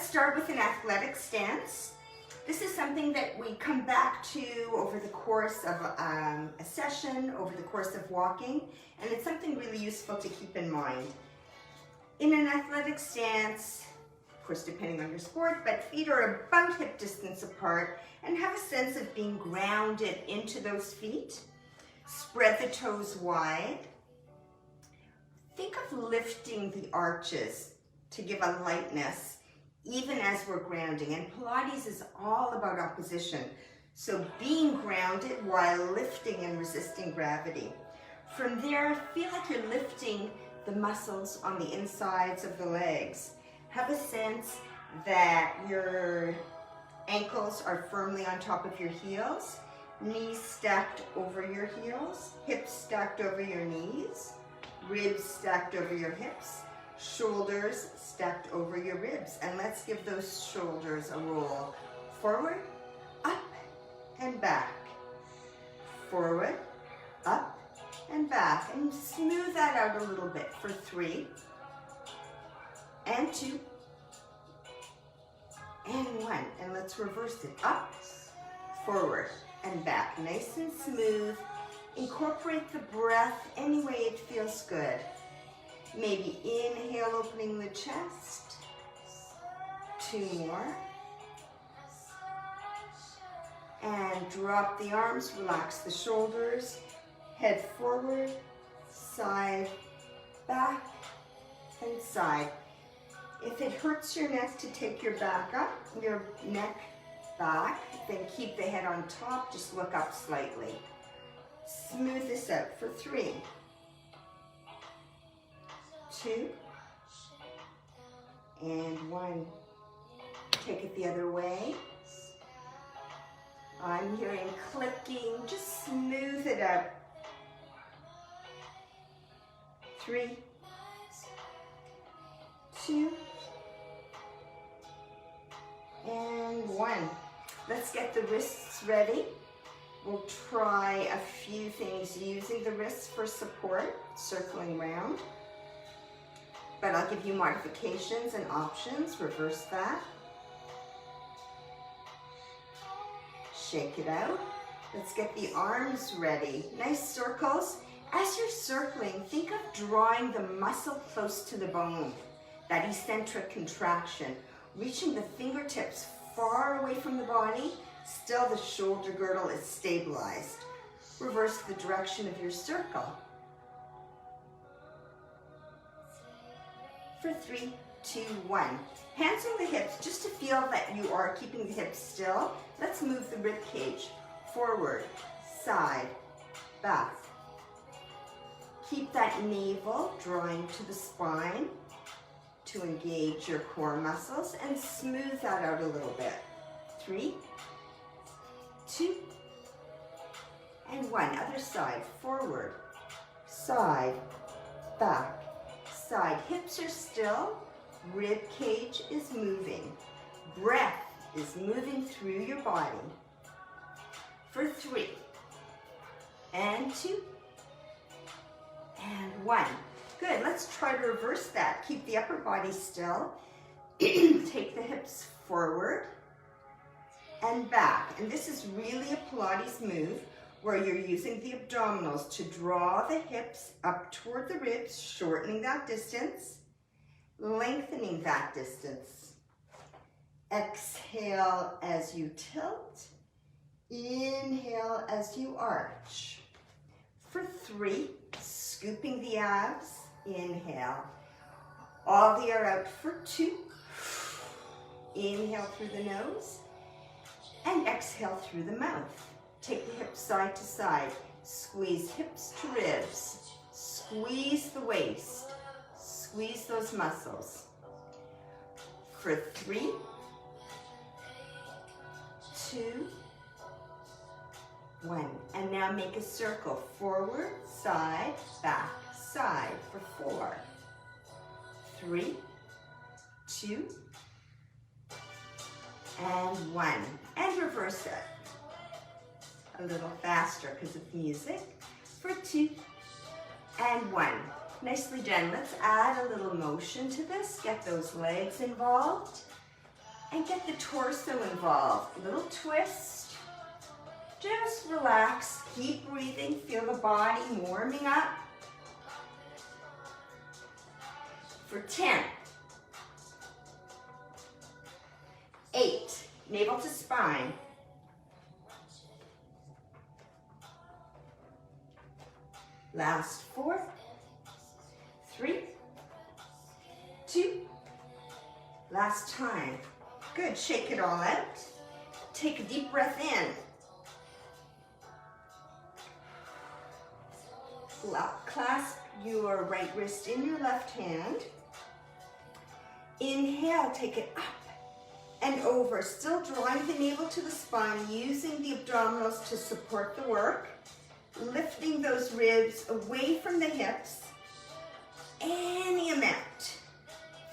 Let's start with an athletic stance. This is something that we come back to over the course of a session, over the course of walking, and it's something really useful to keep in mind. In an athletic stance, of course depending on your sport, but feet are about hip distance apart, and have a sense of being grounded into those feet. Spread the toes wide. Think of lifting the arches to give a lightness even as we're grounding. And Pilates is all about opposition. So being grounded while lifting and resisting gravity. From there, feel like you're lifting the muscles on the insides of the legs. Have a sense that your ankles are firmly on top of your heels, knees stacked over your heels, hips stacked over your knees, ribs stacked over your hips, shoulders stacked over your ribs. And let's give those shoulders a roll. Forward, up, and back. Forward, up, and back. And smooth that out a little bit for 3, and 2, and 1. And let's reverse it. Up, forward, and back. Nice and smooth. Incorporate the breath any way it feels good. Maybe inhale, opening the chest. 2 more. And drop the arms, relax the shoulders. Head forward, side, back, and side. If it hurts your neck to take your back up, your neck back, then keep the head on top, just look up slightly. Smooth this out for 3, 2, and 1. Take it the other way. I'm hearing clicking, just smooth it out. 3, 2, and 1. Let's get the wrists ready. We'll try a few things using the wrists for support, circling around. But I'll give you modifications and options. Reverse that. Shake it out. Let's get the arms ready. Nice circles. As you're circling, think of drawing the muscle close to the bone, that eccentric contraction, reaching the fingertips far away from the body. Still the shoulder girdle is stabilized. Reverse the direction of your circle. For 3, 2, 1. Hands on the hips just to feel that you are keeping the hips still. Let's move the rib cage. Forward, side, back. Keep that navel drawing to the spine to engage your core muscles, and smooth that out a little bit. 3, 2, and 1. Other side. Forward, side, back, side. Hips are still. Rib cage is moving. Breath is moving through your body. For 3, and 2, and 1. Good. Let's try to reverse that. Keep the upper body still. Take the hips forward and back. And this is really a Pilates move where you're using the abdominals to draw the hips up toward the ribs, shortening that distance, lengthening that distance. Exhale as you tilt. Inhale as you arch. For 3, scooping the abs. Inhale. All the air out for 2. Inhale through the nose. And exhale through the mouth. Take the hips side to side. Squeeze hips to ribs. Squeeze the waist. Squeeze those muscles. For 3, 2, 1. And now make a circle. Forward, side, back, side. For 4, 3, 2, and 1. And reverse it. A little faster because of music. For 2, and 1. Nicely done. Let's add a little motion to this. Get those legs involved. and get the torso involved. A little twist. Just relax. Keep breathing. Feel the body warming up. For 10. 8. Navel to spine. 4. 3. 2. Last time. Good. Shake it all out. Take a deep breath in. Clasp your right wrist in your left hand. Inhale, take it up and over. Still drawing the navel to the spine, using the abdominals to support the work. Lifting those ribs away from the hips. Any amount.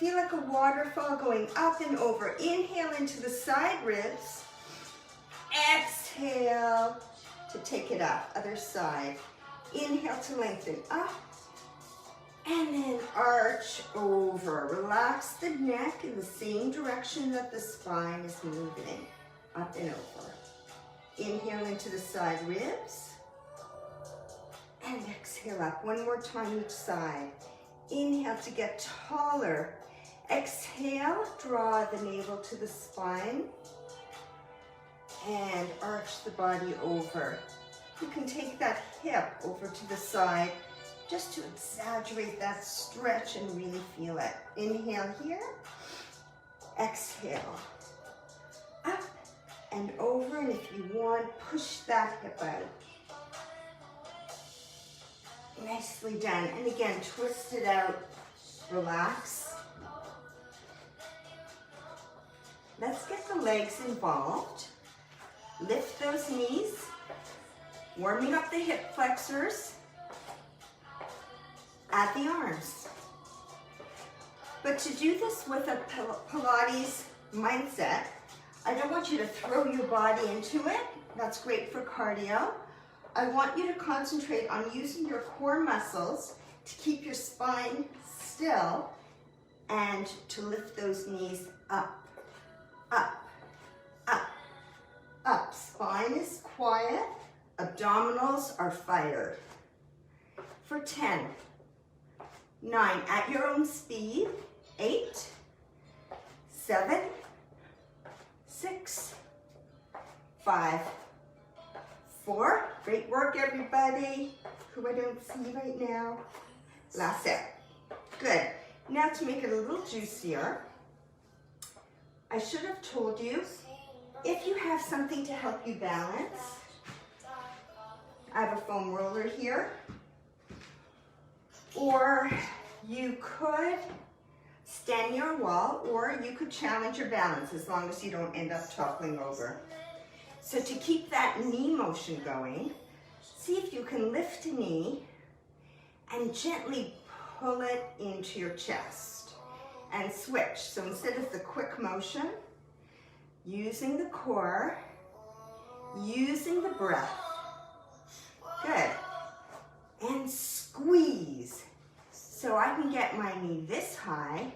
Feel like a waterfall going up and over. Inhale into the side ribs. Exhale to take it up. Other side. Inhale to lengthen up. And then arch over. Relax the neck in the same direction that the spine is moving. Up and over. Inhale into the side ribs. And exhale up. One more time each side. Inhale to get taller. Exhale, draw the navel to the spine. And arch the body over. You can take that hip over to the side just to exaggerate that stretch and really feel it. Inhale here. Exhale. Up and over. And if you want, push that hip out. Nicely done. And again, twist it out. Relax. Let's get the legs involved. Lift those knees. Warming up the hip flexors. Add the arms. But to do this with a Pilates mindset, I don't want you to throw your body into it. That's great for cardio. I want you to concentrate on using your core muscles to keep your spine still and to lift those knees up, up, up, up. Spine is quiet, abdominals are fired. For 10, 9, at your own speed, 8, 7, 6, 5, 4, great work everybody, who I don't see right now. Last set. Good. Now to make it a little juicier, I should have told you, if you have something to help you balance, I have a foam roller here, or you could stand near a wall, or you could challenge your balance as long as you don't end up toppling over. So to keep that knee motion going, see if you can lift a knee and gently pull it into your chest and switch. So instead of the quick motion, using the core, using the breath. Good. And squeeze. So I can get my knee this high,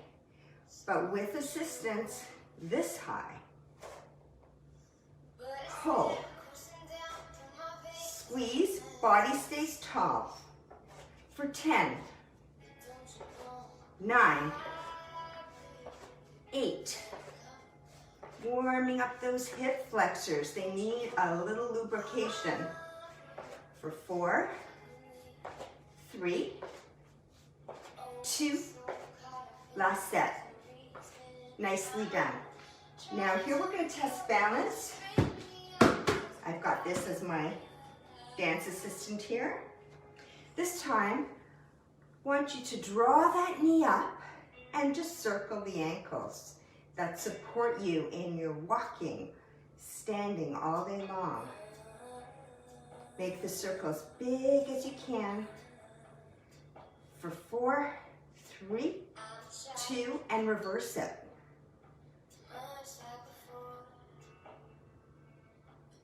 but with assistance, this high. Pull. Squeeze, body stays tall. For 10, 9, 8. Warming up those hip flexors. They need a little lubrication. For 4, 3, 2, last set. Nicely done. Now here we're going to test balance. I've got this as my dance assistant here. This time, I want you to draw that knee up and just circle the ankles that support you in your walking, standing all day long. Make the circle as big as you can. For 4, 3, 2, and reverse it.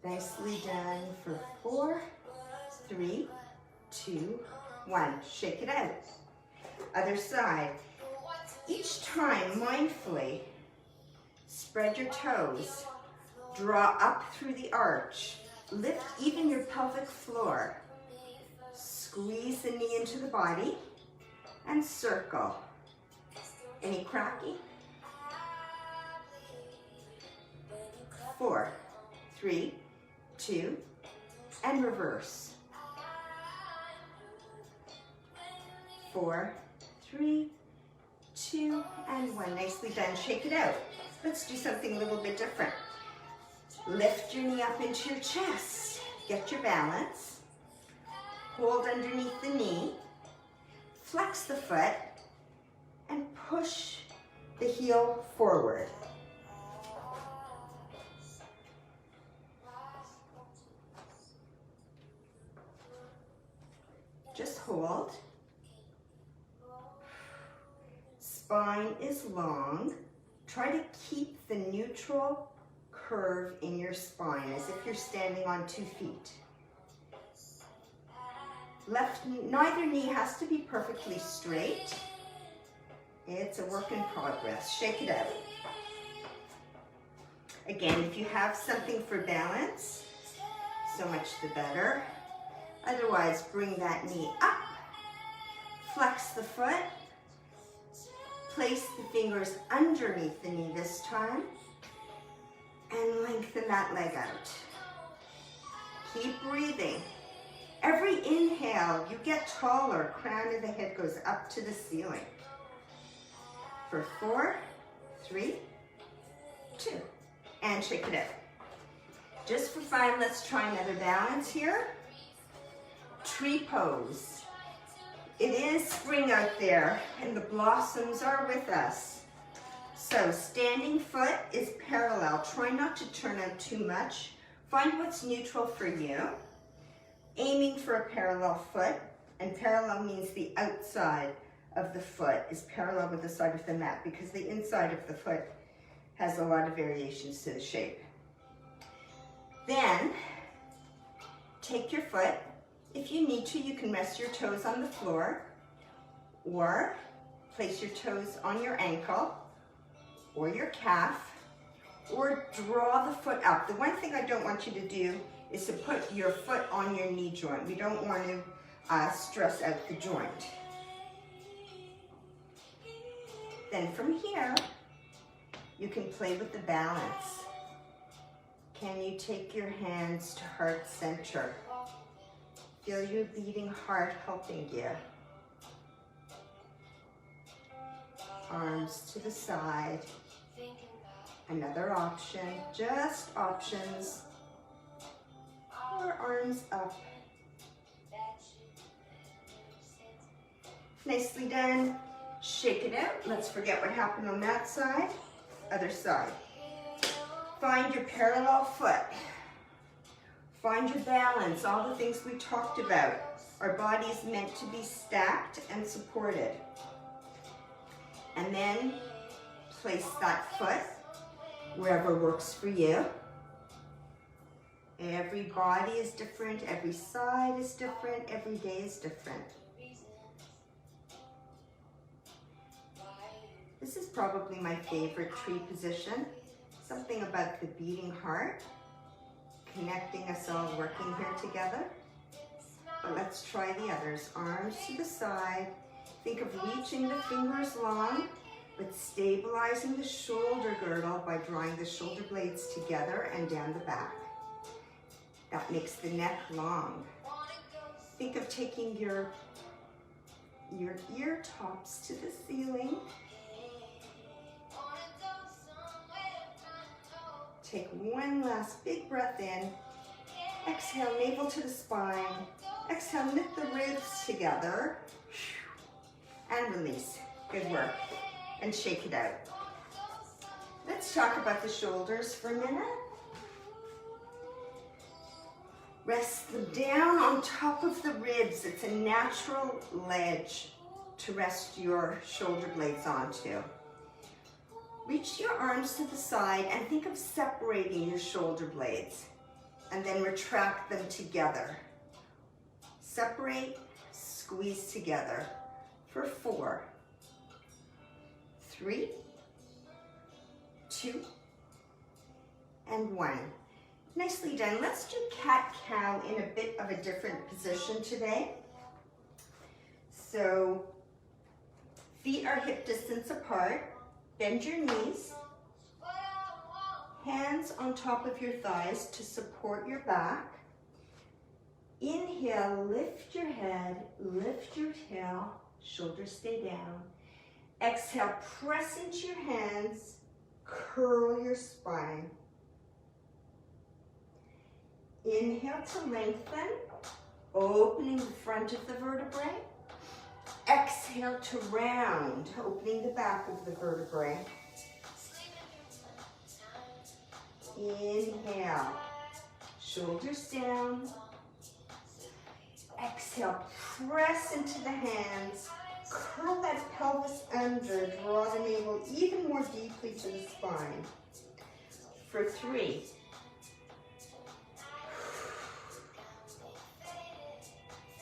Nicely done. For 4, 3, 2, 1. Shake it out. Other side. Each time, mindfully, spread Spread your toes. Draw up through the arch. Lift even your pelvic floor. Squeeze the knee into the body and circle. Any cracking? 4, 3, 2, and reverse. 4, 3, 2, and 1. Nicely done. Shake it out. Let's do something a little bit different. Lift your knee up into your chest. Get your balance. Hold underneath the knee. Flex the foot and push the heel forward. Just hold. Spine is long. Try to keep the neutral curve in your spine as if you're standing on 2 feet. Neither knee has to be perfectly straight. It's a work in progress. Shake it out. Again, if you have something for balance, so much the better. Otherwise, bring that knee up. Flex the foot. Place the fingers underneath the knee this time. And lengthen that leg out. Keep breathing. Every inhale, you get taller. Crown of the head goes up to the ceiling. For 4, 3, 2. And shake it out. Just for fun, let's try another balance here. Tree pose. It is spring out there and the blossoms are with us. So standing foot is parallel. Try not to turn out too much. Find what's neutral for you. Aiming for a parallel foot, and parallel means the outside of the foot is parallel with the side of the mat because the inside of the foot has a lot of variations to the shape. Then take your foot. If you need to, you can rest your toes on the floor or place your toes on your ankle or your calf, or draw the foot up. The one thing I don't want you to do is to put your foot on your knee joint. We don't want to stress out the joint. Then from here, you can play with the balance. Can you take your hands to heart center? Feel your beating heart helping you. Arms to the side. Another option, just options. Or arms up. Nicely done. Shake it out. Let's forget what happened on that side. Other side. Find your parallel foot. Find your balance, all the things we talked about. Our body is meant to be stacked and supported. And then place that foot wherever works for you. Every body is different, every side is different, every day is different. This is probably my favorite tree position. Something about the beating heart, connecting us all working here together. But let's try the others. Arms to the side. Think of reaching the fingers long, but stabilizing the shoulder girdle by drawing the shoulder blades together and down the back. That makes the neck long. Think of taking your ear tops to the ceiling. Take one last big breath in. Exhale, navel to the spine. Exhale, knit the ribs together. And release. Good work. And shake it out. Let's talk about the shoulders for a minute. Rest them down on top of the ribs. It's a natural ledge to rest your shoulder blades onto. Reach your arms to the side and think of separating your shoulder blades and then retract them together. Separate, squeeze together for 4, 3, 2, and 1. Nicely done. Let's do cat-cow in a bit of a different position today. So feet are hip distance apart. Bend your knees. Hands on top of your thighs to support your back. Inhale, lift your head, lift your tail, shoulders stay down. Exhale, press into your hands, curl your spine. Inhale to lengthen, opening the front of the vertebrae. Exhale to round, opening the back of the vertebrae. Inhale, shoulders down. Exhale, press into the hands. Curl that pelvis under, draw the navel even more deeply to the spine. For 3.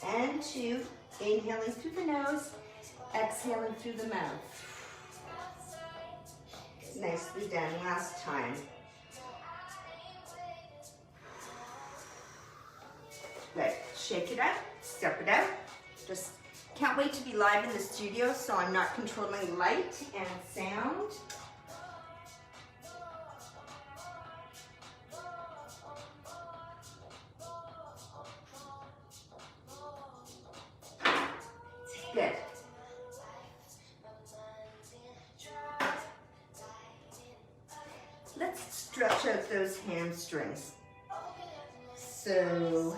And 2, inhaling through the nose, exhaling through the mouth. Nicely done, last time. Good, shake it up, step it out. Just can't wait to be live in the studio, so I'm not controlling light and sound. Good. Let's stretch out those hamstrings. So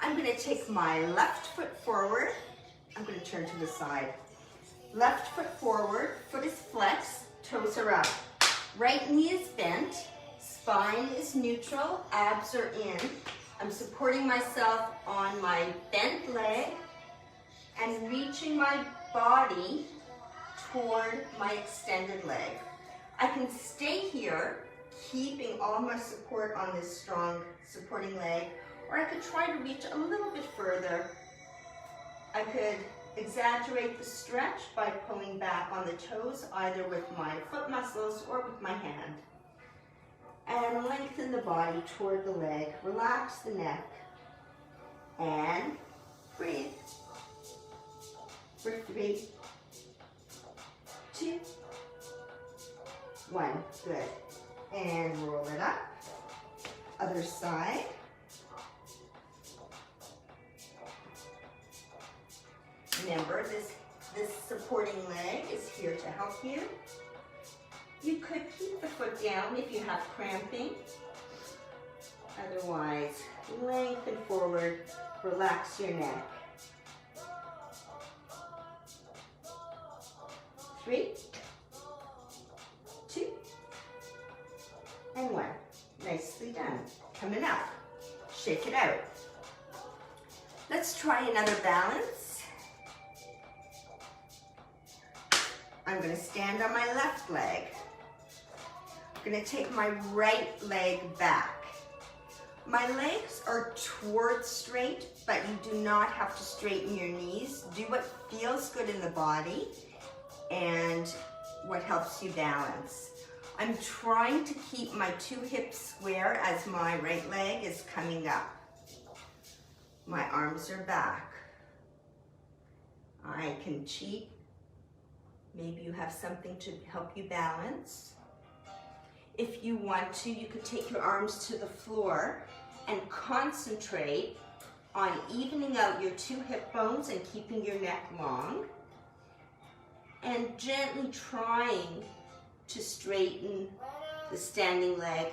I'm going to take my left foot forward. I'm going to turn to the side. Left foot forward, foot is flexed, toes are up. Right knee is bent, spine is neutral, abs are in. I'm supporting myself on my bent leg and reaching my body toward my extended leg. I can stay here, keeping all my support on this strong supporting leg, or I could try to reach a little bit further. I could exaggerate the stretch by pulling back on the toes, either with my foot muscles or with my hand. And lengthen the body toward the leg. Relax the neck. And breathe. For 3, 2, 1. Good. And roll it up. Other side. Remember, this supporting leg is here to help you. You could keep the foot down if you have cramping. Otherwise, lengthen forward, relax your neck. 3, 2, and 1. Nicely done. Coming up. Shake it out. Let's try another balance. I'm going to stand on my left leg. I'm going to take my right leg back. My legs are towards straight, but you do not have to straighten your knees. Do what feels good in the body and what helps you balance. I'm trying to keep my 2 hips square as my right leg is coming up. My arms are back. I can cheat. Maybe you have something to help you balance. If you want to, you could take your arms to the floor and concentrate on evening out your 2 hip bones and keeping your neck long. And gently trying to straighten the standing leg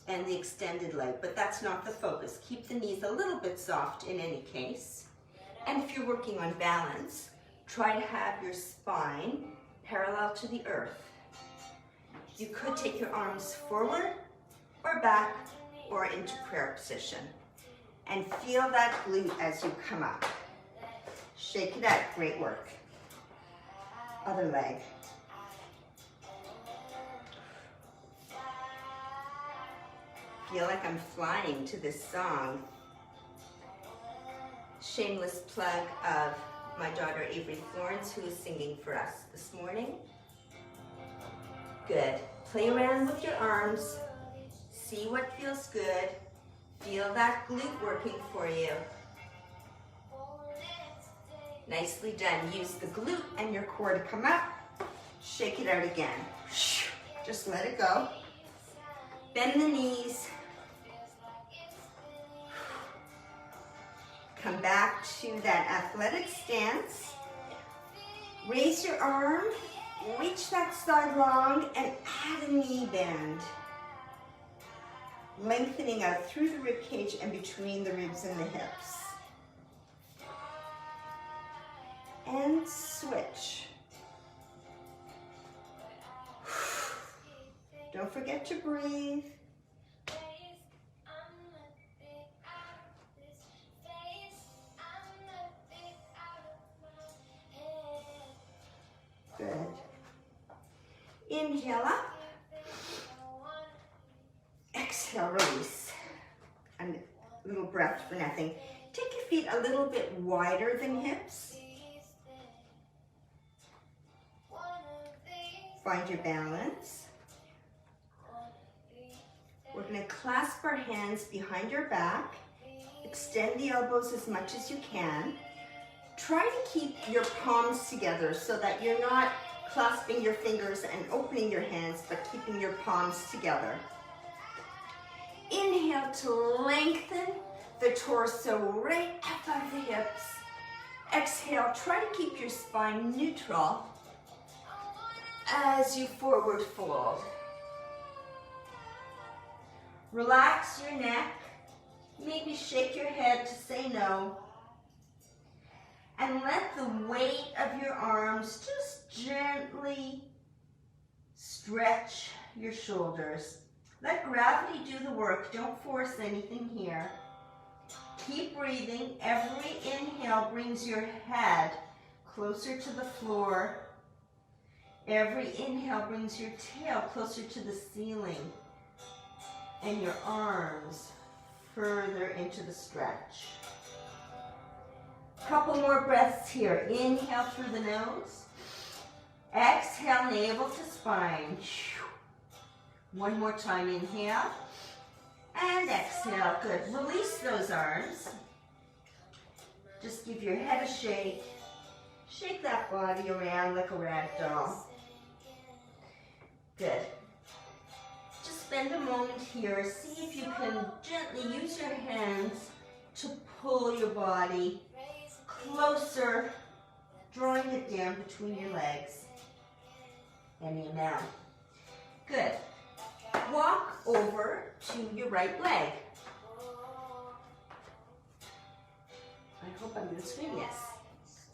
and the extended leg, but that's not the focus. Keep the knees a little bit soft in any case. And if you're working on balance, try to have your spine parallel to the earth. You could take your arms forward or back or into prayer position. And feel that glute as you come up. Shake it out, great work. Other leg. Feel like I'm flying to this song. Shameless plug of my daughter Avery Florence, who is singing for us this morning. Good. Play around with your arms. See what feels good. Feel that glute working for you. Nicely done. Use the glute and your core to come up. Shake it out again. Just let it go. Bend the knees. Come back to that athletic stance. Raise your arm. Reach that side long and add a knee bend. Lengthening out through the rib cage and between the ribs and the hips. And switch. Don't forget to breathe. Good. Inhale up. Exhale, release. And a little breath for nothing. Take your feet a little bit wider than hips. Find your balance. We're going to clasp our hands behind your back. Extend the elbows as much as you can. Try to keep your palms together so that you're not clasping your fingers and opening your hands, but keeping your palms together. Inhale to lengthen the torso right above the hips. Exhale, try to keep your spine neutral as you forward fold. Relax your neck. Maybe shake your head to say no. And let the weight of your arms just gently stretch your shoulders. Let gravity do the work. Don't force anything here. Keep breathing. Every inhale brings your head closer to the floor. Every inhale brings your tail closer to the ceiling. And your arms further into the stretch. Couple more breaths here. Inhale through the nose. Exhale, navel to spine. One more time, inhale. And exhale, good. Release those arms. Just give your head a shake. Shake that body around like a rag doll. Good. Just spend a moment here. See if you can gently use your hands to pull your body closer, drawing it down between your legs. Any amount. Good. Walk over to your right leg. I hope I'm going to swing this.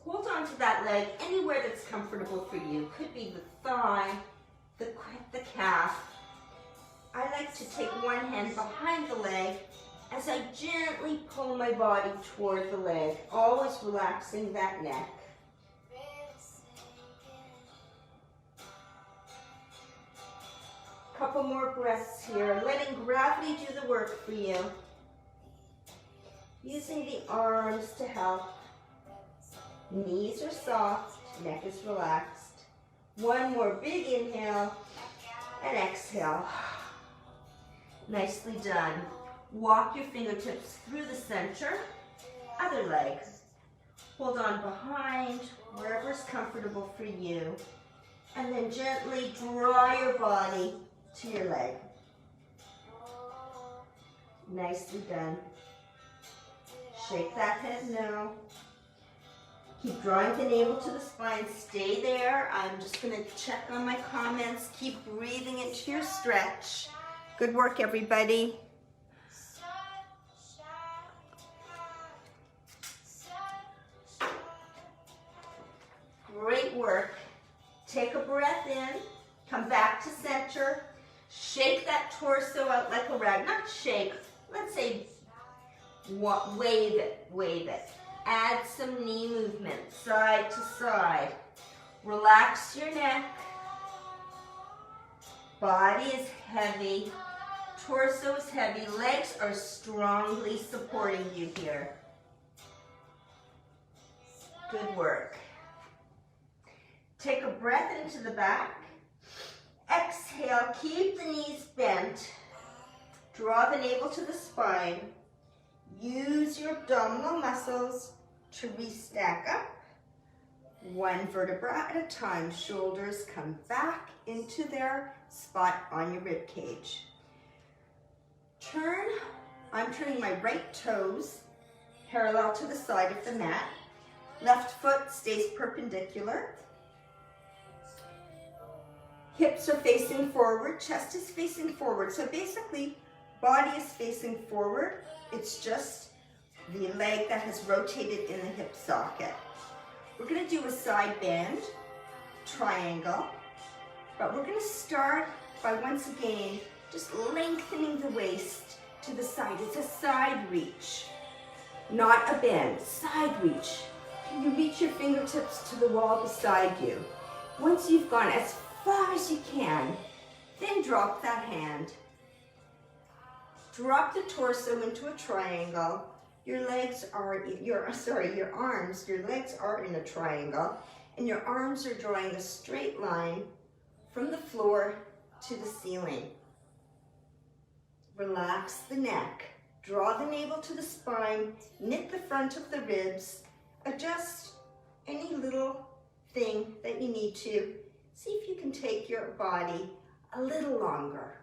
Hold on to that leg anywhere that's comfortable for you. Could be the thigh, the calf. I like to take one hand behind the leg as I gently pull my body toward the leg, always relaxing that neck. Couple more breaths here, letting gravity do the work for you. Using the arms to help. Knees are soft, neck is relaxed. One more big inhale and exhale. Nicely done. Walk your fingertips through the center. Other leg. Hold on behind, wherever's comfortable for you. And then gently draw your body to your leg. Nicely done. Shake that head now. Keep drawing the navel to the spine. Stay there. I'm just going to check on my comments. Keep breathing into your stretch. Good work, everybody. Great work. Take a breath in. Come back to center. Shake that torso out like a rag. Not shake. Let's say wave it. Wave it. Add some knee movement, side to side. Relax your neck. Body is heavy. Torso is heavy. Legs are strongly supporting you here. Good work. Take a breath into the back. Exhale. Keep the knees bent. Draw the navel to the spine. Use your abdominal muscles to restack up. One vertebra at a time. Shoulders come back into their spot on your rib cage. Turn. I'm turning my right toes parallel to the side of the mat. Left foot stays perpendicular. Hips are facing forward, chest is facing forward. So basically, body is facing forward. It's just the leg that has rotated in the hip socket. We're gonna do a side bend, triangle, but we're gonna start by once again, just lengthening the waist to the side. It's a side reach, not a bend, side reach. You reach your fingertips to the wall beside you. Once you've gone as far as you can, then drop that hand. Drop the torso into a triangle. Your legs are, your legs are in a triangle, and your arms are drawing a straight line from the floor to the ceiling. Relax the neck. Draw the navel to the spine, knit the front of the ribs, adjust any little thing that you need to. See if you can take your body a little longer,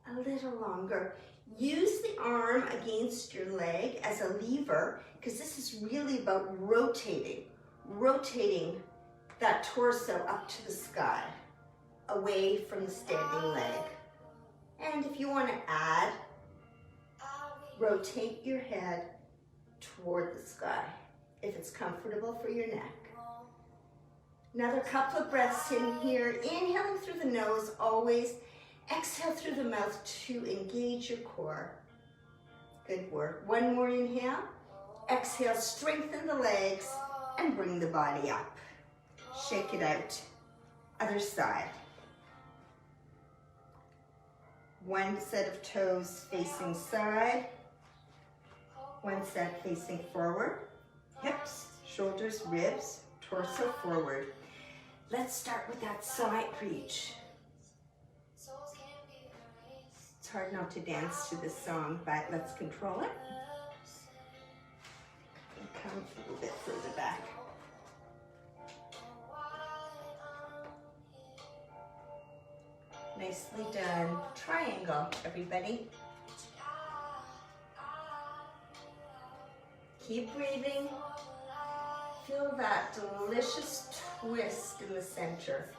a little longer. Use the arm against your leg as a lever, because this is really about rotating that torso up to the sky, away from the standing leg. And if you want to add, rotate your head toward the sky, if it's comfortable for your neck. Another couple of breaths in here, inhaling through the nose always. Exhale through the mouth to engage your core. Good work. One more inhale. Exhale, strengthen the legs and bring the body up. Shake it out. Other side. One set of toes facing side. One set facing forward. Hips, shoulders, ribs, torso forward. Let's start with that side reach. It's hard not to dance to this song, but let's control it. And come a little bit further back. Nicely done. Triangle, everybody. Keep breathing. Feel that delicious twist in the center.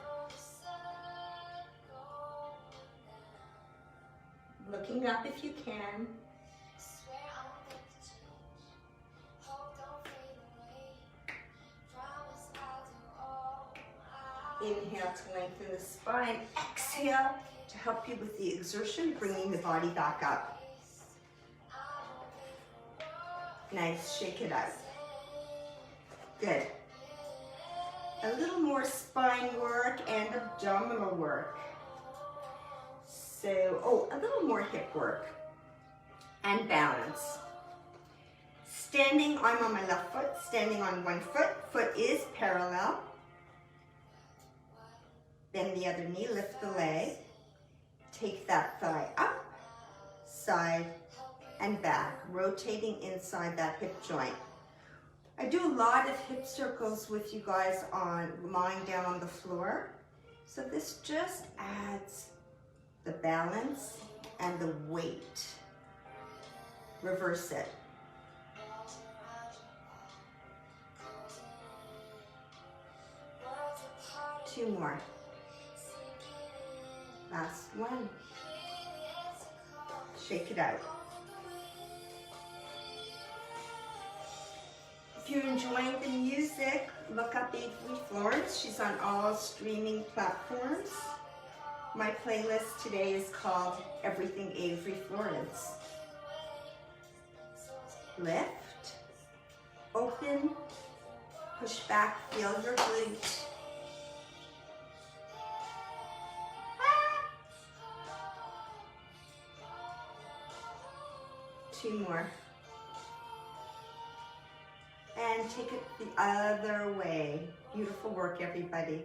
Looking up if you can. Inhale to lengthen the spine. Exhale to help you with the exertion, bringing the body back up. Nice, shake it out. Good. A little more spine work and abdominal work. So, a little more hip work and balance. Standing, I'm on my left foot, standing on one foot. Foot is parallel. Bend the other knee, lift the leg. Take that thigh up, side and back, rotating inside that hip joint. I do a lot of hip circles with you guys on lying down on the floor. So this just adds the balance and the weight. Reverse it. Two more. Last one. Shake it out. If you're enjoying the music, look up Avery Florence. She's on all streaming platforms. My playlist today is called Everything Avery Florence. Lift, open, push back, feel your glute. Two more. And take it the other way. Beautiful work, everybody.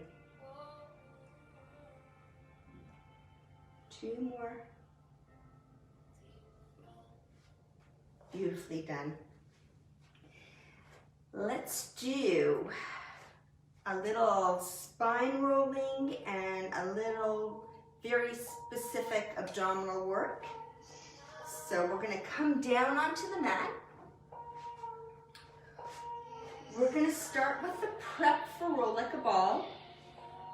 Two more. Beautifully done. Let's do a little spine rolling and a little very specific abdominal work. So we're going to come down onto the mat. We're going to start with the prep for roll like a ball.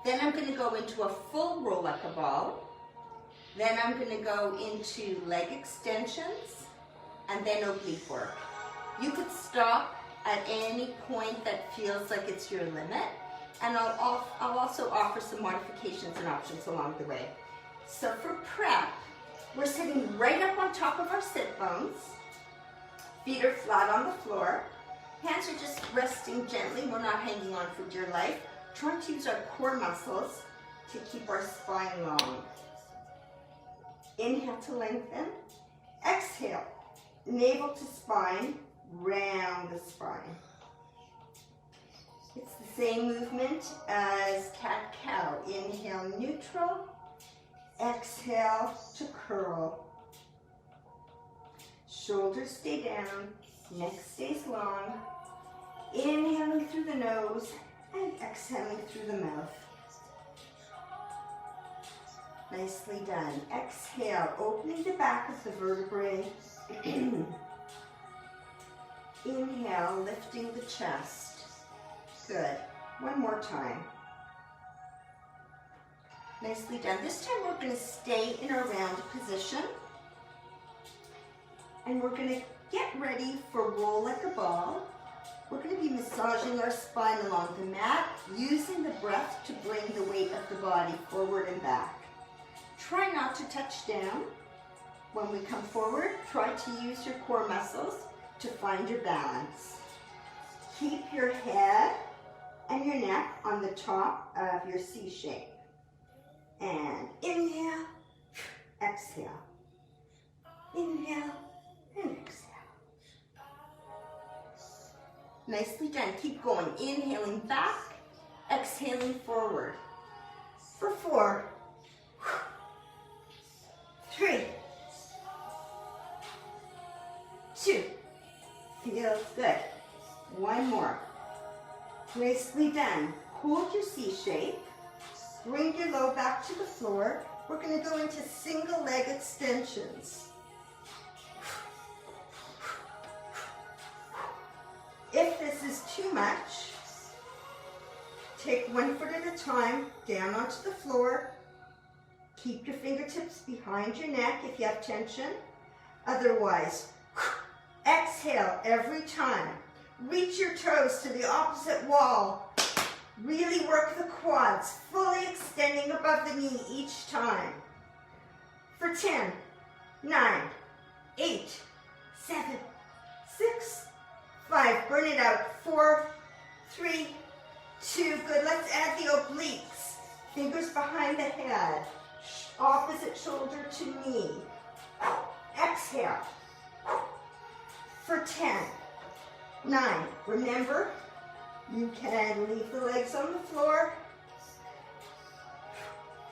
Then I'm going to go into a full roll like a ball. Then I'm going to go into leg extensions and then oblique work. You could stop at any point that feels like it's your limit, and I'll also offer some modifications and options along the way. So for prep, we're sitting right up on top of our sit bones. Feet are flat on the floor. Hands are just resting gently. We're not hanging on for dear life. Trying to use our core muscles to keep our spine long. Inhale to lengthen. Exhale, navel to spine, round the spine. It's the same movement as cat-cow. Inhale, neutral. Exhale to curl. Shoulders stay down, neck stays long. Inhaling through the nose and exhaling through the mouth. Nicely done. Exhale, opening the back of the vertebrae. Inhale, lifting the chest. Good. One more time. Nicely done. This time we're going to stay in our round position. And we're going to get ready for roll like a ball. We're going to be massaging our spine along the mat, using the breath to bring the weight of the body forward and back. Try not to touch down. When we come forward, try to use your core muscles to find your balance. Keep your head and your neck on the top of your C shape. And inhale, exhale. Inhale and exhale. Nicely done. Keep going. Inhaling back, exhaling forward. For 4, 3, 2. Feels good. One more. Nicely done. Hold your C shape. Bring your low back to the floor. We're going to go into single leg extensions. If this is too much, take one foot at a time down onto the floor. Keep your fingertips behind your neck if you have tension. Otherwise, exhale every time. Reach your toes to the opposite wall. Really work the quads, fully extending above the knee each time. For 10, 9, 8, 7, 6, 5. Burn it out. 4, 3, 2. Good. Let's add the obliques. Fingers behind the head. Opposite shoulder to knee. Exhale. For 10, 9. Remember, you can leave the legs on the floor.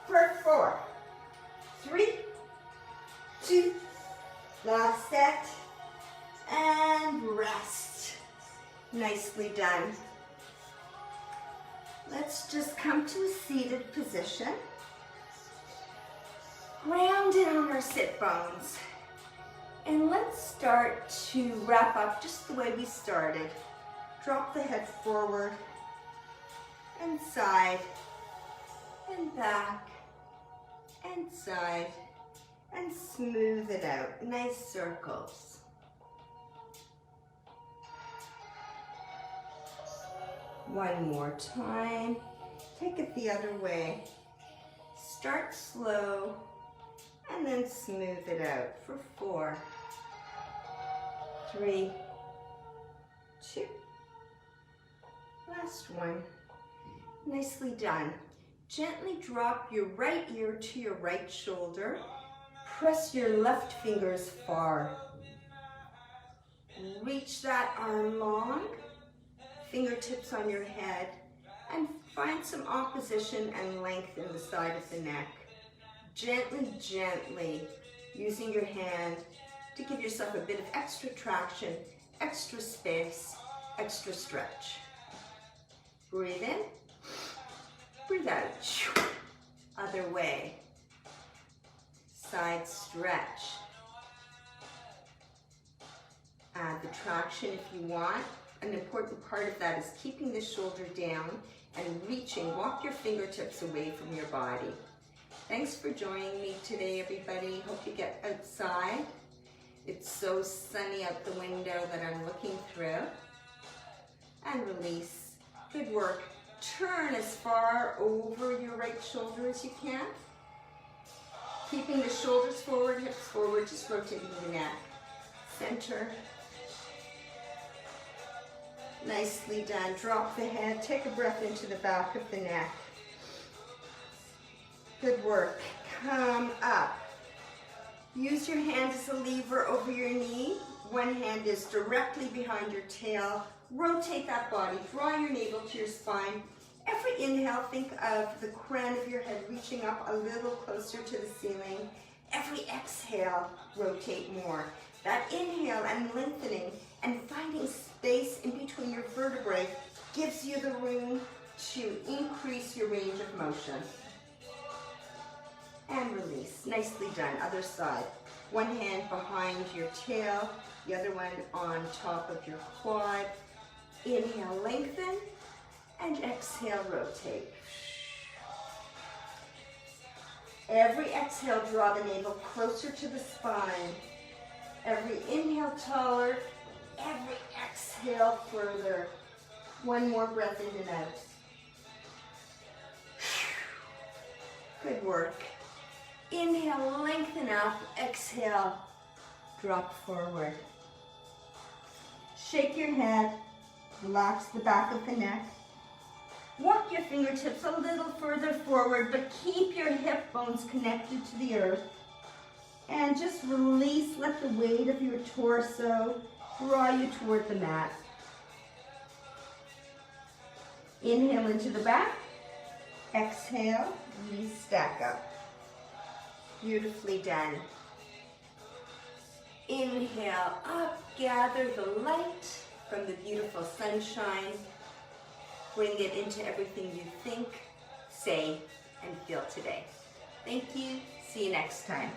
For 4, 3, 2. Last set. And rest. Nicely done. Let's just come to a seated position. Grounded on our sit bones. And let's start to wrap up just the way we started. Drop the head forward and side and back and side and smooth it out. Nice circles. One more time. Take it the other way. Start slow and then smooth it out for 4, 3, 2. Last one. Nicely done. Gently drop your right ear to your right shoulder. Press your left fingers far. Reach that arm long. Fingertips on your head, and find some opposition and length in the side of the neck. Gently, gently, using your hand to give yourself a bit of extra traction, extra space, extra stretch. Breathe in, breathe out. Other way. Side stretch. Add the traction if you want. An important part of that is keeping the shoulder down and reaching. Walk your fingertips away from your body. Thanks for joining me today, everybody. Hope you get outside. It's so sunny out the window that I'm looking through. And release. Good work. Turn as far over your right shoulder as you can. Keeping the shoulders forward, hips forward, just rotating the neck. Center. Nicely done. Drop the head. Take a breath into the back of the neck. Good work. Come up. Use your hand as a lever over your knee. One hand is directly behind your tail. Rotate that body. Draw your navel to your spine. Every inhale, think of the crown of your head reaching up a little closer to the ceiling. Every exhale, rotate more. That inhale and lengthening and finding space in between your vertebrae gives you the room to increase your range of motion. And release. Nicely done. Other side. One hand behind your tail, the other one on top of your quad. Inhale, lengthen, and exhale, rotate. Every exhale, draw the navel closer to the spine. Every inhale, taller. Every exhale, further. One more breath in and out. Good work. Inhale, lengthen up. Exhale, drop forward. Shake your head. Relax the back of the neck. Walk your fingertips a little further forward, but keep your hip bones connected to the earth. And just release, let the weight of your torso draw you toward the mat. Inhale into the back. Exhale, knees stack up. Beautifully done. Inhale up, gather the light from the beautiful sunshine. Bring it into everything you think, say, and feel today. Thank you. See you next time.